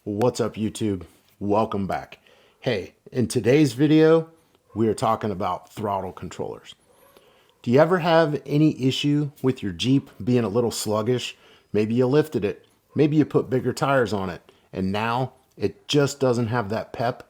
What's up, YouTube? Welcome back. Hey, in today's video, we are talking about throttle controllers. Do you ever have any issue with your Jeep being a little sluggish? Maybe you lifted it, maybe you put bigger tires on it, and now it just doesn't have that pep.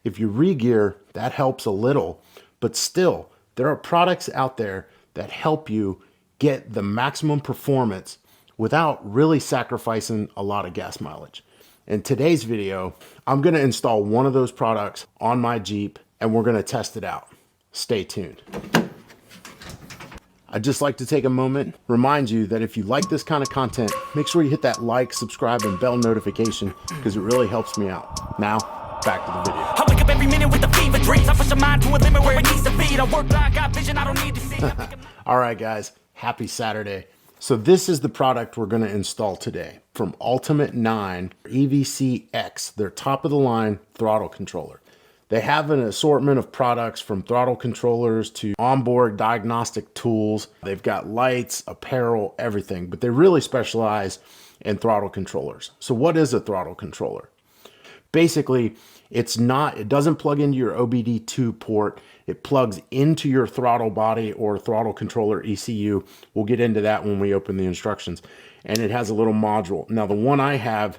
If you re-gear, that helps a little, but still, there are products out there that help you get the maximum performance without really sacrificing a lot of gas mileage. In today's video, I'm going to install one of those products on my Jeep and we're going to test it out. Stay tuned. I'd just like to take a moment, remind you that if you like this kind of content, make sure you hit that like, subscribe, and bell notification because it really helps me out. Now, back to the video. I wake up every minute with the fever dreams. I push your mind to a limit where it needs to be. I work like I got vision, I don't need to see. All right, guys, happy Saturday. So this is the product we're going to install today from Ultimate 9 EVCX, their top of the line throttle controller. They have an assortment of products from throttle controllers to onboard diagnostic tools. They've got lights, apparel, everything, but they really specialize in throttle controllers. So what is a throttle controller? Basically, it doesn't plug into your OBD2 port. It plugs into your throttle body or throttle controller ECU. We'll get into that when we open the instructions. And it has a little module. Now, the one I have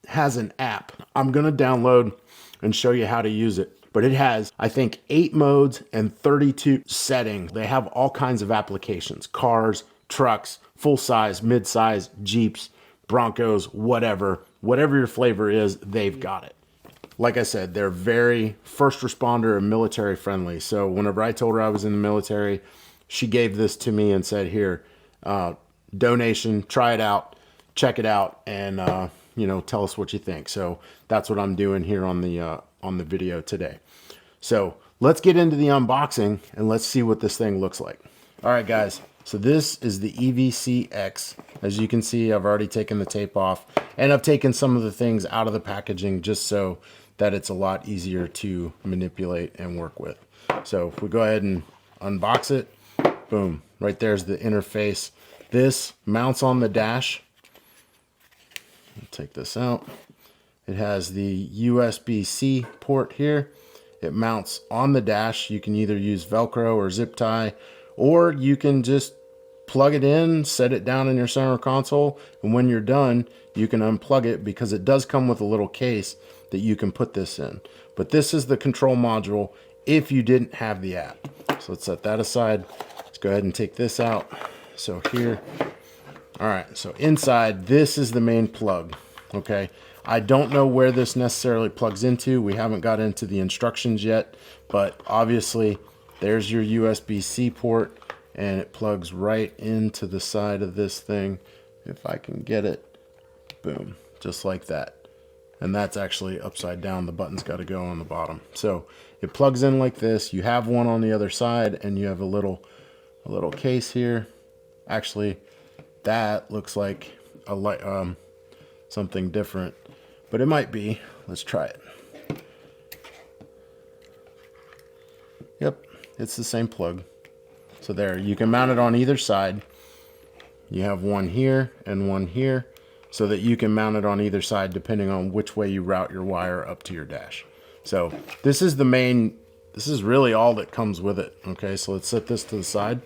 has an app. I'm going to download and show you how to use it. But it has, I think, 8 modes and 32 settings. They have all kinds of applications: cars, trucks, full size, mid size, Jeeps, Broncos, whatever your flavor is, they've got it. Like I said, they're very first responder and military friendly. So whenever I told her I was in the military, she gave this to me and said, here, donation, try it out, check it out, and tell us what you think. So that's what I'm doing here on the video today. So let's get into the unboxing and let's see what this thing looks like. All right, guys. So this is the EVCX. As you can see, I've already taken the tape off and I've taken some of the things out of the packaging just so that it's a lot easier to manipulate and work with. So if we go ahead and unbox it, boom, right there's the interface. This mounts on the dash. Take this out. It has the USB-C port here. It mounts on the dash. You can either use Velcro or zip tie, or you can just plug it in, set it down in your center console, and when you're done, you can unplug it because it does come with a little case that you can put this in. But this is the control module if you didn't have the app. So let's set that aside. Let's go ahead and take this out. So here, all right, so inside, this is the main plug, okay? I don't know where this necessarily plugs into. We haven't got into the instructions yet, but obviously there's your USB-C port and it plugs right into the side of this thing. If I can get it, boom, just like that. And that's actually upside down. The button's got to go on the bottom. So it plugs in like this. You have one on the other side and you have a little case here. Actually, that looks like a light, something different, but it might be. Let's try it. Yep, it's the same plug. So there, you can mount it on either side. You have one here and one here so that you can mount it on either side depending on which way you route your wire up to your dash. So this is the main, this is really all that comes with it. Okay, so let's set this to the side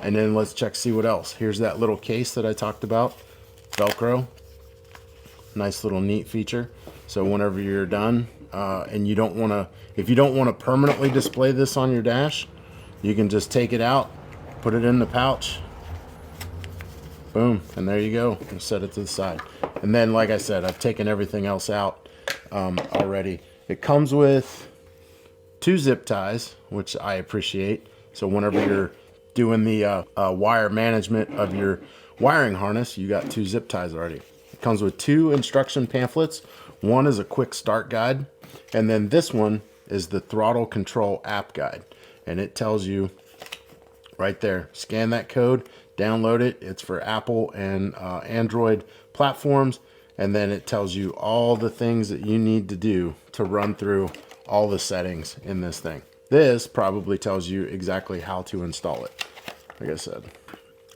and then let's see what else. Here's that little case that I talked about, Velcro. Nice little neat feature. So whenever you're done and you don't want to, if you don't want to permanently display this on your dash, you can just take it out, put it in the pouch, boom, and there you go, and set it to the side. And then, like I said, I've taken everything else out already. It comes with 2 zip ties, which I appreciate. So whenever you're doing the wire management of your wiring harness, you got 2 zip ties already. It comes with 2 instruction pamphlets. One is a quick start guide, and then this one is the throttle control app guide. And it tells you right there, scan that code, download it. It's for Apple and Android platforms. And then it tells you all the things that you need to do to run through all the settings in this thing. This probably tells you exactly how to install it, like I said.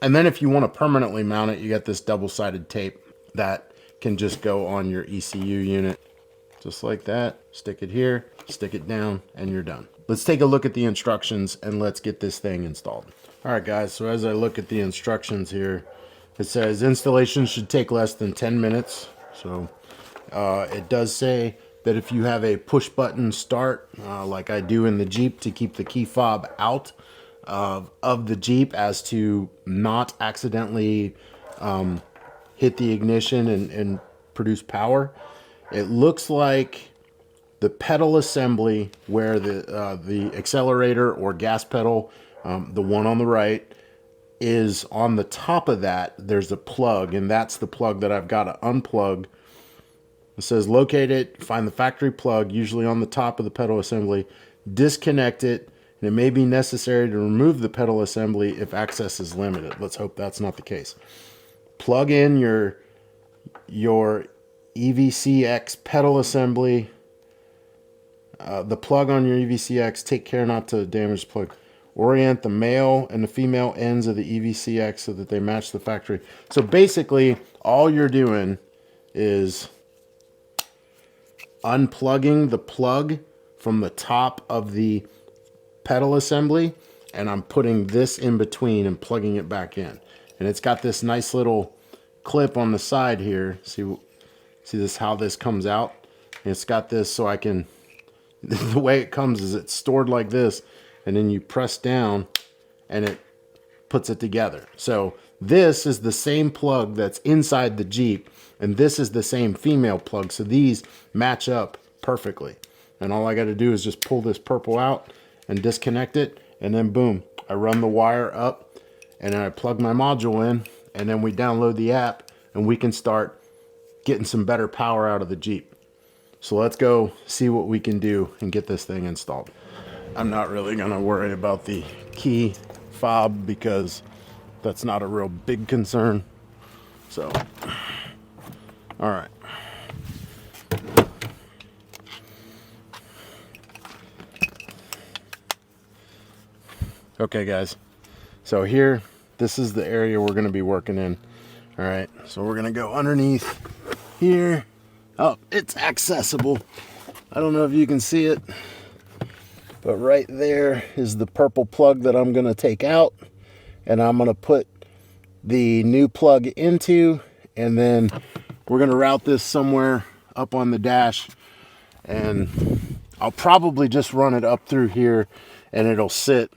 And then if you want to permanently mount it, you got this double-sided tape that can just go on your ECU unit. just like that. Stick it here, stick it down, and you're done. Let's take a look at the instructions and let's get this thing installed. All right, guys, so as I look at the instructions here, it says installation should take less than 10 minutes. So it does say that if you have a push button start, like I do in the Jeep to keep the key fob out of the Jeep as to not accidentally hit the ignition and produce power. It looks like the pedal assembly where the accelerator or gas pedal, the one on the right, is on the top of that. There's a plug, and that's the plug that I've got to unplug. It says locate it, find the factory plug, usually on the top of the pedal assembly, disconnect it, and it may be necessary to remove the pedal assembly if access is limited. Let's hope that's not the case. Plug in your EVCX pedal assembly. The plug on your EVCX, take care not to damage the plug. Orient the male and the female ends of the EVCX so that they match the factory. So basically, all you're doing is unplugging the plug from the top of the pedal assembly, and I'm putting this in between and plugging it back in. And it's got this nice little clip on the side here. See this, how this comes out? And it's got this so I can, the way it comes is it's stored like this, and then you press down and it puts it together. So this is the same plug that's inside the Jeep, and this is the same female plug. So these match up perfectly. And all I got to do is just pull this purple out and disconnect it, and then boom, I run the wire up and then I plug my module in, and then we download the app and we can start getting some better power out of the Jeep. So let's go see what we can do and get this thing installed. I'm not really gonna worry about the key fob because that's not a real big concern. So, all right. Okay, guys. So here, this is the area we're gonna be working in. All right, so we're gonna go underneath here. Oh, it's accessible. I don't know if you can see it, but right there is the purple plug that I'm gonna take out, and I'm gonna put the new plug into, and then we're gonna route this somewhere up on the dash, and I'll probably just run it up through here, and it'll sit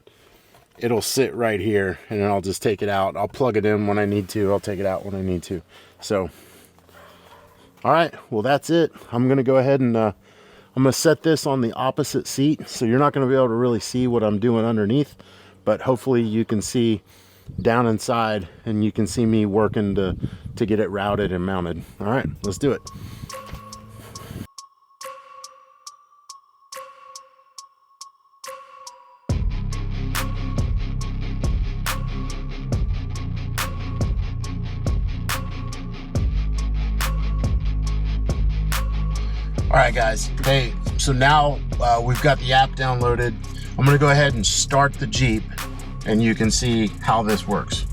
right here, and then I'll just take it out. I'll plug it in when I need to. I'll take it out when I need to. So, all right, well, that's it. I'm gonna go ahead and I'm gonna set this on the opposite seat, so you're not gonna be able to really see what I'm doing underneath, but hopefully you can see down inside, and you can see me working to get it routed and mounted. All right, let's do it. All right, guys. Hey, so now we've got the app downloaded. I'm gonna go ahead and start the Jeep, and you can see how this works.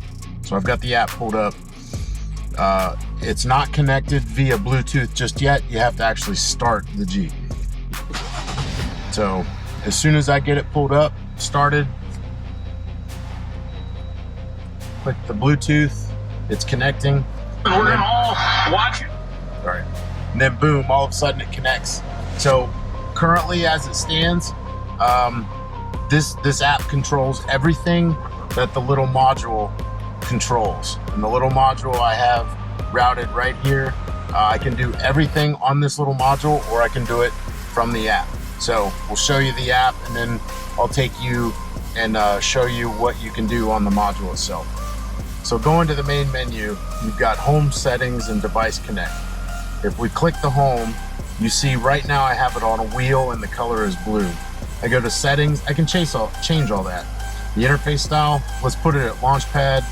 So I've got the app pulled up. It's not connected via Bluetooth just yet. You have to actually start the Jeep. So as soon as I get it pulled up, started, click the Bluetooth, it's connecting. We're gonna all watch it. All right. And then boom, all of a sudden it connects. So currently as it stands, this app controls everything that the little module controls. And the little module I have routed right here. I can do everything on this little module, or I can do it from the app. So we'll show you the app, and then I'll take you and show you what you can do on the module itself. So going to the main menu, you've got home settings and device connect. If we click the home, you see right now I have it on a wheel and the color is blue. I go to settings, I can change all that. The interface style, let's put it at launch pad.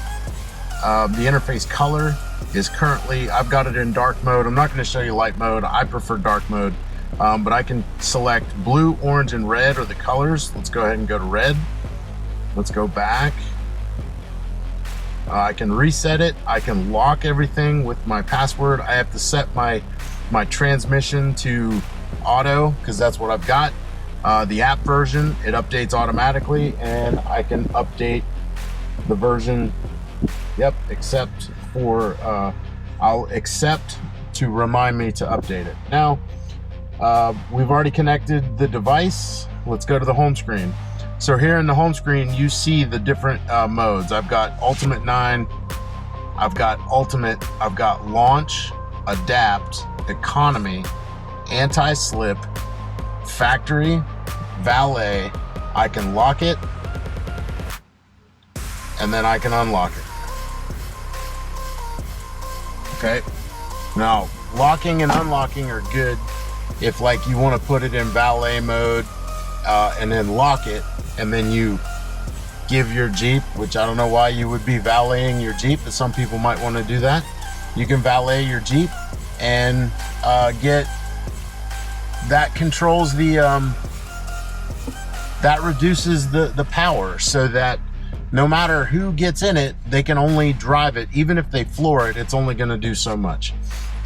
The interface color is currently, I've got it in dark mode. I'm not gonna show you light mode, I prefer dark mode. But I can select blue, orange, and red are the colors. Let's go ahead and go to red. Let's go back. I can reset it. I can lock everything with my password. I have to set my transmission to auto because that's what I've got. The app version, it updates automatically, and I can update the version, yep, except for, I'll accept to remind me to update it. Now, we've already connected the device. Let's go to the home screen. So here in the home screen, you see the different modes. I've got Ultimate 9, I've got Ultimate, I've got Launch, Adapt, Economy, Anti-Slip, Factory, Valet. I can lock it, and then I can unlock it. Okay. Now, locking and unlocking are good if like you want to put it in valet mode and then lock it, and then you give your Jeep, which I don't know why you would be valeting your Jeep, but some people might want to do that. You can valet your Jeep and get, that controls the, that reduces the power so that no matter who gets in it, they can only drive it. Even if they floor it, it's only gonna do so much.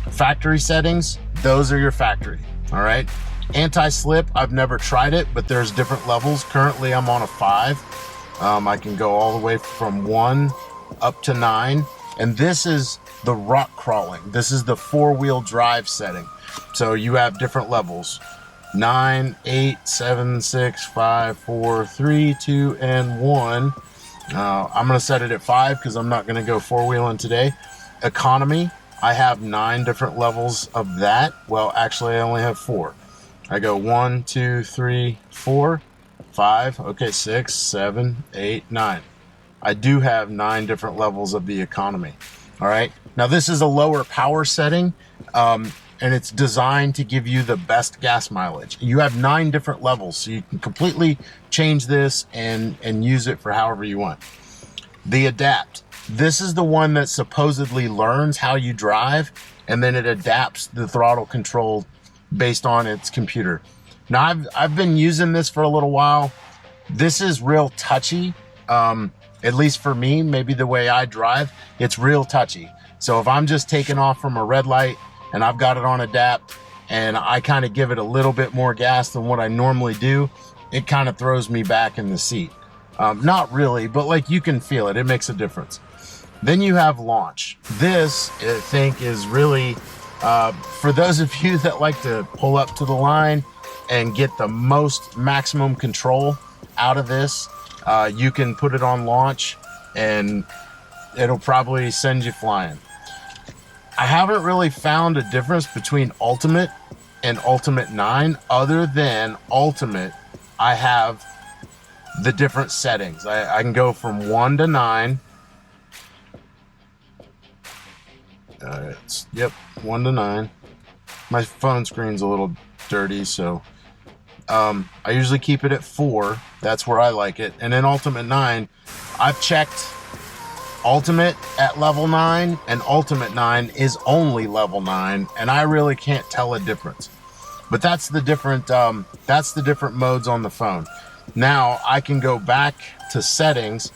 Factory settings, those are your factory, all right? Anti-slip, I've never tried it, but there's different levels. Currently, I'm on a 5. I can go all the way from 1 up to 9. And this is the rock crawling. This is the 4-wheel drive setting. So you have different levels. 9, 8, 7, 6, 5, 4, 3, 2, and 1. I'm gonna set it at 5 because I'm not gonna go 4-wheeling today. Economy, I have 9 different levels of that. Well, actually I only have 4. I go 1, 2, 3, 4, 5, okay, 6, 7, 8, 9. I do have 9 different levels of the economy. All right, now this is a lower power setting, and it's designed to give you the best gas mileage. You have 9 different levels, so you can completely change this and use it for however you want. The adapt, this is the one that supposedly learns how you drive, and then it adapts the throttle control based on its computer. Now I've been using this for a little while. This is real touchy, at least for me, maybe the way I drive, it's real touchy. So if I'm just taking off from a red light and I've got it on adapt and I kind of give it a little bit more gas than what I normally do, it kind of throws me back in the seat. Not really, but like you can feel it, it makes a difference. Then you have launch. This, I think, is really, for those of you that like to pull up to the line and get the most maximum control out of this, you can put it on launch and it'll probably send you flying. I haven't really found a difference between Ultimate and Ultimate 9 other than Ultimate. I have the different settings. I can go from 1 to 9. Yep, 1 to 9. My phone screen's a little dirty, so I usually keep it at 4. That's where I like it. And then Ultimate 9, I've checked Ultimate at level 9, and Ultimate 9 is only level 9, and I really can't tell a difference. But that's the different modes on the phone. Now I can go back to settings.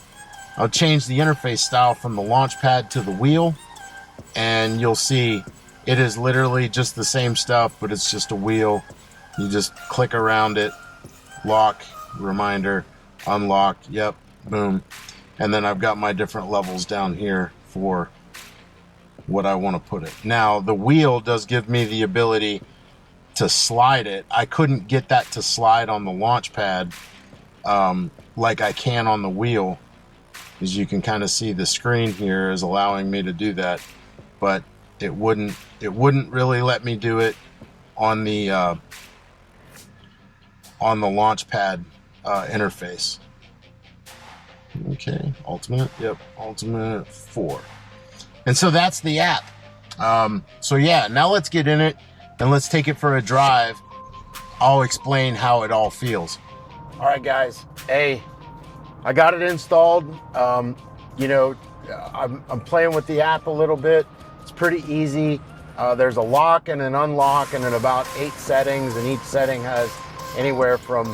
I'll change the interface style from the launch pad to the wheel, and you'll see it is literally just the same stuff, but it's just a wheel. You just click around it, lock, reminder, unlock, yep, boom. And then I've got my different levels down here for what I want to put it. Now, the wheel does give me the ability to slide it. I couldn't get that to slide on the launch pad like I can on the wheel. As you can kind of see, the screen here is allowing me to do that, but it wouldn't really let me do it on the launch pad interface. Okay, Ultimate, yep, Ultimate 4. And so that's the app. So yeah, now let's get in it and let's take it for a drive. I'll explain how it all feels. All right, guys, hey, I got it installed. You know, I'm playing with the app a little bit. It's pretty easy. There's a lock and an unlock and then about 8 settings, and each setting has anywhere from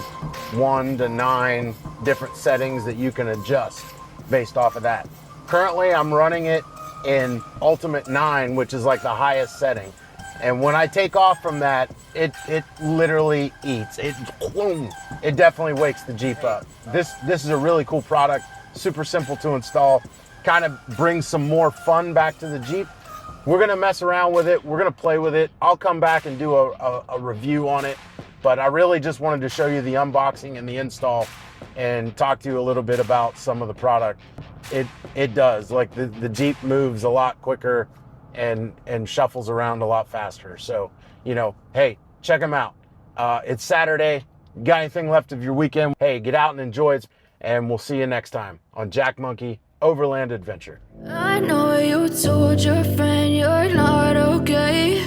1 to 9 different settings that you can adjust based off of that. Currently, I'm running it in Ultimate 9, which is like the highest setting. And when I take off from that, it literally eats. It definitely wakes the Jeep up. This is a really cool product, super simple to install, kind of brings some more fun back to the Jeep. We're gonna mess around with it, we're gonna play with it. I'll come back and do a review on it, but I really just wanted to show you the unboxing and the install and talk to you a little bit about some of the product. It does, like the Jeep moves a lot quicker and shuffles around a lot faster. So, you know, hey, check them out. It's Saturday. You got anything left of your weekend? Hey, get out and enjoy it. And we'll see you next time on Jack Monkey Overland Adventure. I know you told your friend you're not okay,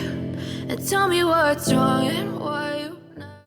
and tell me what's wrong and why.